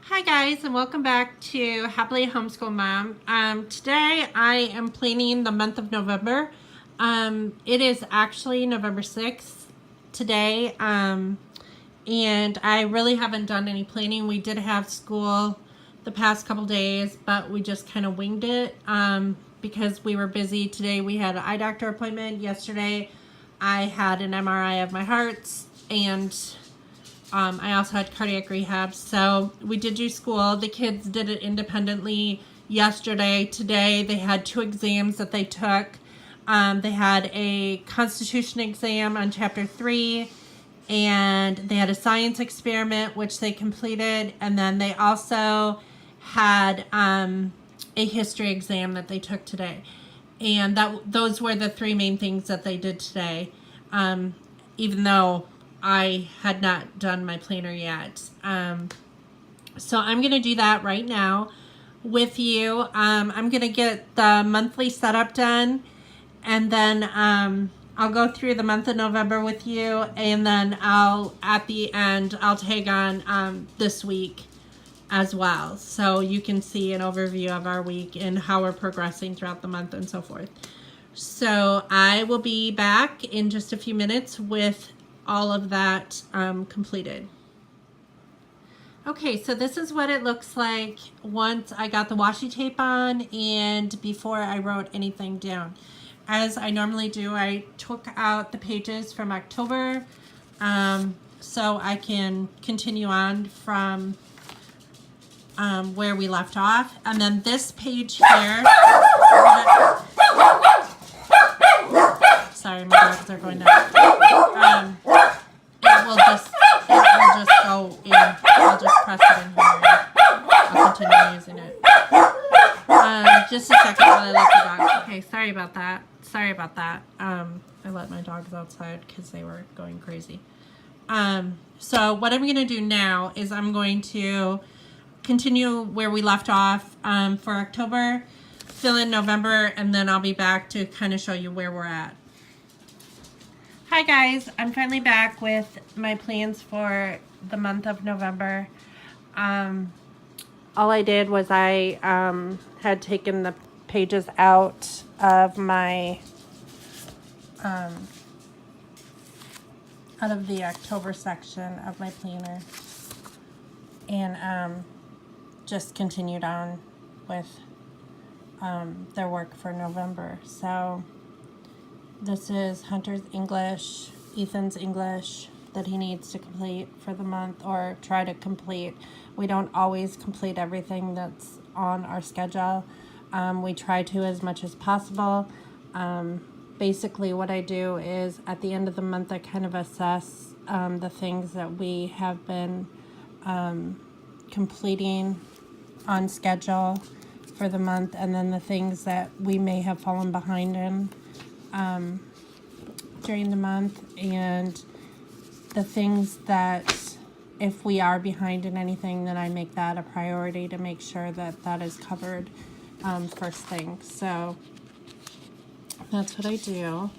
Hi guys, and welcome back to Happily Homeschool Mom. Today I am planning the month of November. It is actually November 6th today, and I really haven't done any planning. We did have school the past couple days, but we just kind of winged it because we were busy. Today we had an eye doctor appointment. Yesterday I had an MRI of my heart, and I also had cardiac rehab. So we did do school. The kids did it independently yesterday. Today they had 2 exams that they took. They had a constitution exam on chapter 3, and they had a science experiment which they completed, and then they also had a history exam that they took today. And those were the 3 main things that they did today, even though I had not done my planner yet. So I'm going to do that right now with you. I'm going to get the monthly setup done, and then I'll go through the month of November with you, and then at the end I'll tag on this week as well, so you can see an overview of our week and how we're progressing throughout the month and so forth. So I will be back in just a few minutes with all of that completed. Okay, so this is what it looks like once I got the washi tape on and before I wrote anything down. As I normally do, I took out the pages from October so I can continue on from where we left off. And then this page here, sorry, my dogs are going nuts. It will just go in. I'll just press it in here and I'll continue using it. Just a second while I let the dogs. Okay, sorry about that. I let my dogs outside because they were going crazy. So what I'm going to do now is I'm going to continue where we left off for October, fill in November, and then I'll be back to kind of show you where we're at. Hi guys, I'm finally back with my plans for the month of November. All I did was I had taken the pages out of my out of the October section of my planner, and just continued on with their work for November. So this is Hunter's English, Ethan's English that he needs to complete for the month, or try to complete. We don't always complete everything that's on our schedule. We try to as much as possible. Basically what I do is at the end of the month I kind of assess the things that we have been completing on schedule for the month, and then the things that we may have fallen behind in during the month, and the things that if we are behind in anything, then I make that a priority to make sure that that is covered first thing. So that's what I do.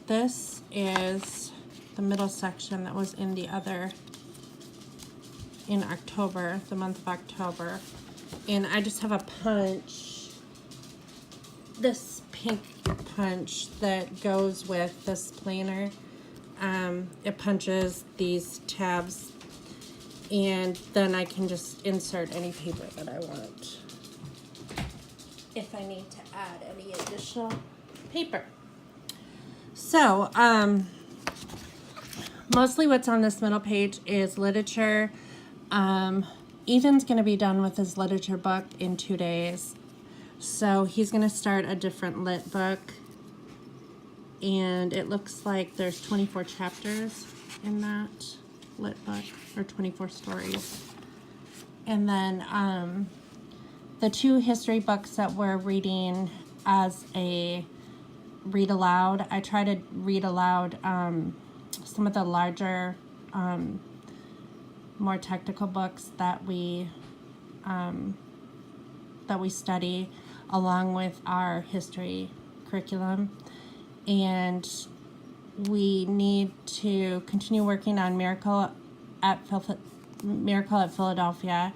This is the middle section that was in the other in October, the month of October, and I just have a punch, this pink punch that goes with this planner. It punches these tabs, and then I can just insert any paper that I want if I need to add any additional paper. So mostly what's on this middle page is literature. Ethan's going to be done with his literature book in 2 days. So he's going to start a different lit book, and it looks like there's 24 chapters in that lit book, or 24 stories. And then the 2 history books that we're reading as a read aloud, I try to read aloud some of the larger more technical books that we study along with our history curriculum, and we need to continue working on Miracle at Miracle at Philadelphia.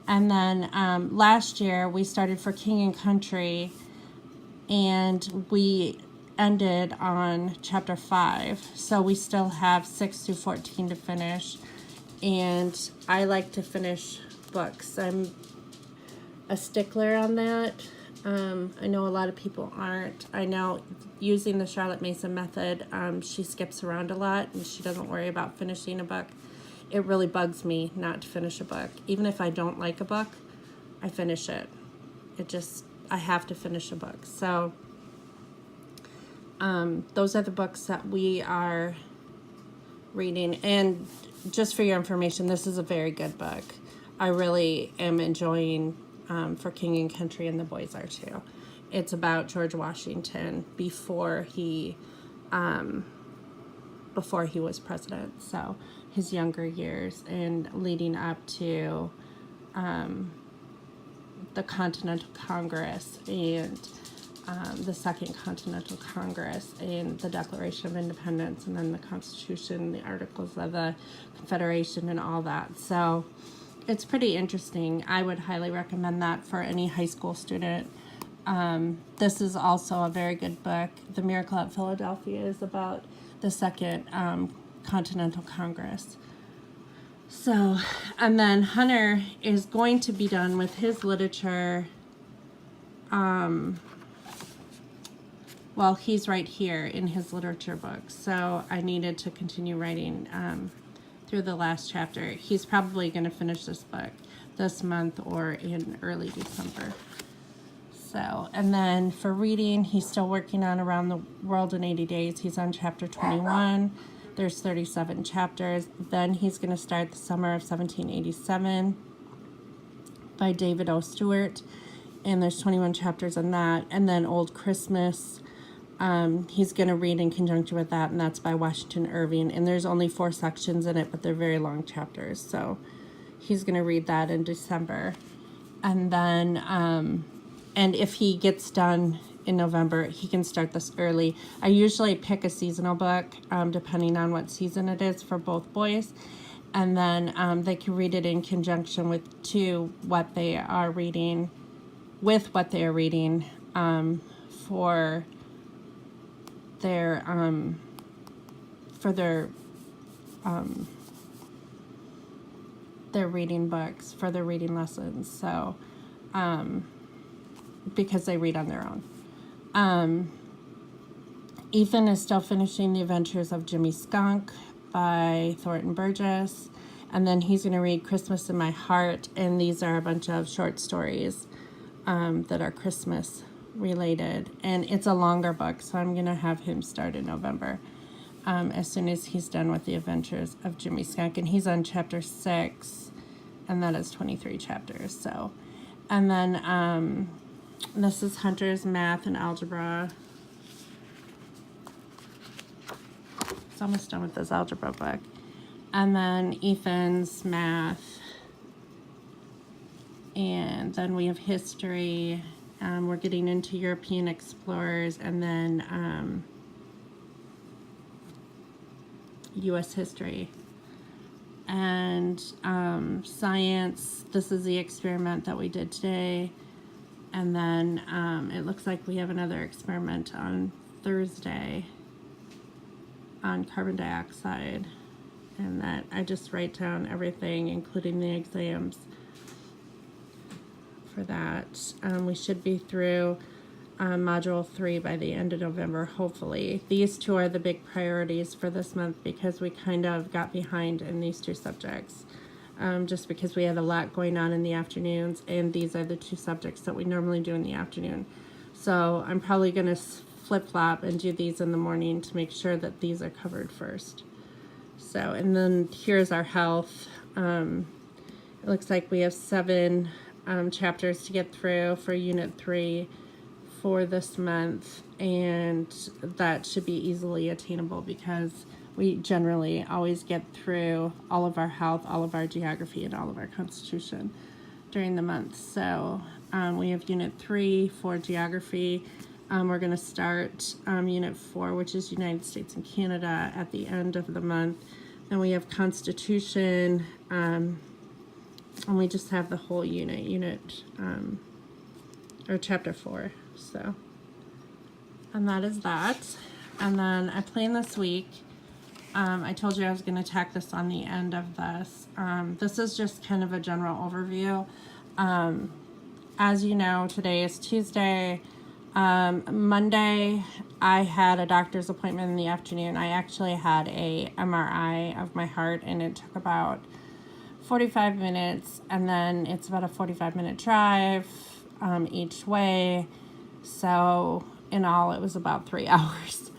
And then last year we started for King and Country, and we ended on chapter 5. So we still have 6 through 14 to finish. And I like to finish books. I'm a stickler on that. I know a lot of people aren't. I know using the Charlotte Mason method, she skips around a lot and she doesn't worry about finishing a book. It really bugs me not to finish a book. Even if I don't like a book, I finish it. I have to finish a book. So those are the books that we are reading. And just for your information, this is a very good book. I really am enjoying For King and Country, and the boys are too. It's about George Washington before he was president. So his younger years and leading up to the Continental Congress and the Second Continental Congress and the Declaration of Independence, and then the Constitution, the Articles of the Confederation, and all that. So it's pretty interesting. I would highly recommend that for any high school student. This is also a very good book. The Miracle at Philadelphia is about the Second Continental Congress. So, and then Hunter is going to be done with his literature. Well, he's right here in his literature book. So I needed to continue writing through the last chapter. He's probably going to finish this book this month or in early December. So, and then for reading, he's still working on Around the World in 80 Days. He's on chapter 21. There's 37 chapters. Then he's going to start The Summer of 1787 by David O. Stewart. And there's 21 chapters on that. And then Old Christmas, he's going to read in conjunction with that, and that's by Washington Irving. And there's only 4 sections in it, but they're very long chapters. So he's going to read that in December. And then, and if he gets done in November, he can start this early. I usually pick a seasonal book, depending on what season it is for both boys. And then they can read it in conjunction with what they are reading for their reading books, for their reading lessons. So because they read on their own. Ethan is still finishing The Adventures of Jimmy Skunk by Thornton Burgess. And then he's going to read Christmas in My Heart. And these are a bunch of short stories that are Christmas related. And it's a longer book, so I'm going to have him start in November as soon as he's done with The Adventures of Jimmy Skunk. And he's on chapter 6, and that is 23 chapters. So, and then this is Hunter's Math and Algebra. It's almost done with this algebra book. And then Ethan's Math. And then we have History. We're getting into European explorers, and then U.S. history. And science, this is the experiment that we did today. And then it looks like we have another experiment on Thursday on carbon dioxide. And that I just write down everything, including the exams for that. We should be through module 3 by the end of November, hopefully. These 2 are the big priorities for this month because we kind of got behind in these 2 subjects. Just because we had a lot going on in the afternoons, and these are the 2 subjects that we normally do in the afternoon. So I'm probably going to flip-flop and do these in the morning to make sure that these are covered first. So, and then here's our health. It looks like we have 7 chapters to get through for Unit 3 for this month, and that should be easily attainable because we generally always get through all of our health, all of our geography, and all of our constitution during the month. So we have Unit 3 for geography. We're going to start Unit 4, which is United States and Canada, at the end of the month. Then we have Constitution, and we just have the whole unit, or chapter 4. So, and that is that. And then I plan this week. I told you I was going to tack this on the end of this. This is just kind of a general overview. As you know, today is Tuesday. Monday, I had a doctor's appointment in the afternoon. I actually had a MRI of my heart, and it took about 45 minutes, and then it's about a 45-minute drive each way. So in all, it was about 3 hours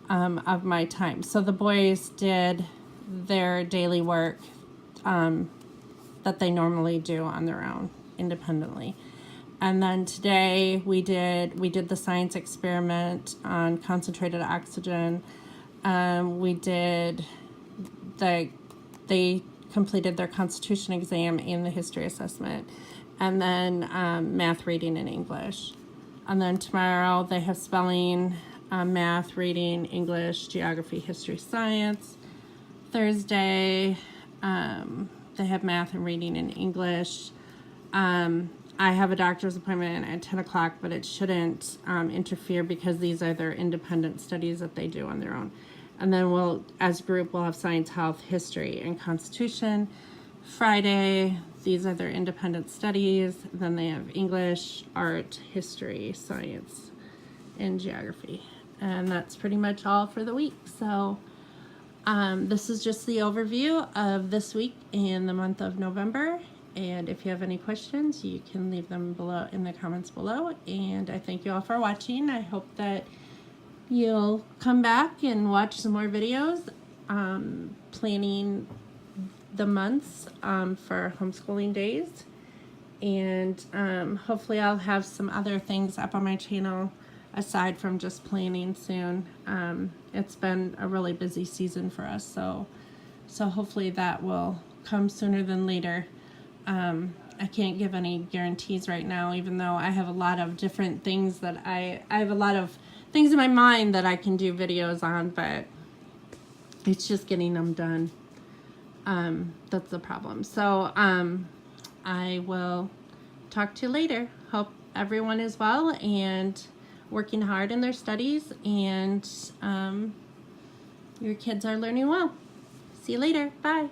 of my time. So the boys did their daily work that they normally do on their own independently. And then today we did the science experiment on concentrated oxygen. They completed their Constitution exam and the history assessment, and then math, reading, and English. And then tomorrow they have spelling, math, reading, English, geography, history, science. Thursday, they have math and reading and English. I have a doctor's appointment at 10 o'clock, but it shouldn't interfere because these are their independent studies that they do on their own. And then as a group, we'll have science, health, history, and Constitution. Friday, these are their independent studies. Then they have English, art, history, science, and geography. And that's pretty much all for the week. So this is just the overview of this week in the month of November. And if you have any questions, you can leave them below in the comments below. And I thank you all for watching. I hope that you'll come back and watch some more videos planning the months for homeschooling days. And hopefully I'll have some other things up on my channel aside from just planning soon. It's been a really busy season for us, so hopefully that will come sooner than later. I can't give any guarantees right now, even though I have a lot of different things that I have a lot of things in my mind that I can do videos on, but it's just getting them done. That's the problem. So I will talk to you later. Hope everyone is well and working hard in their studies, and your kids are learning well. See you later. Bye.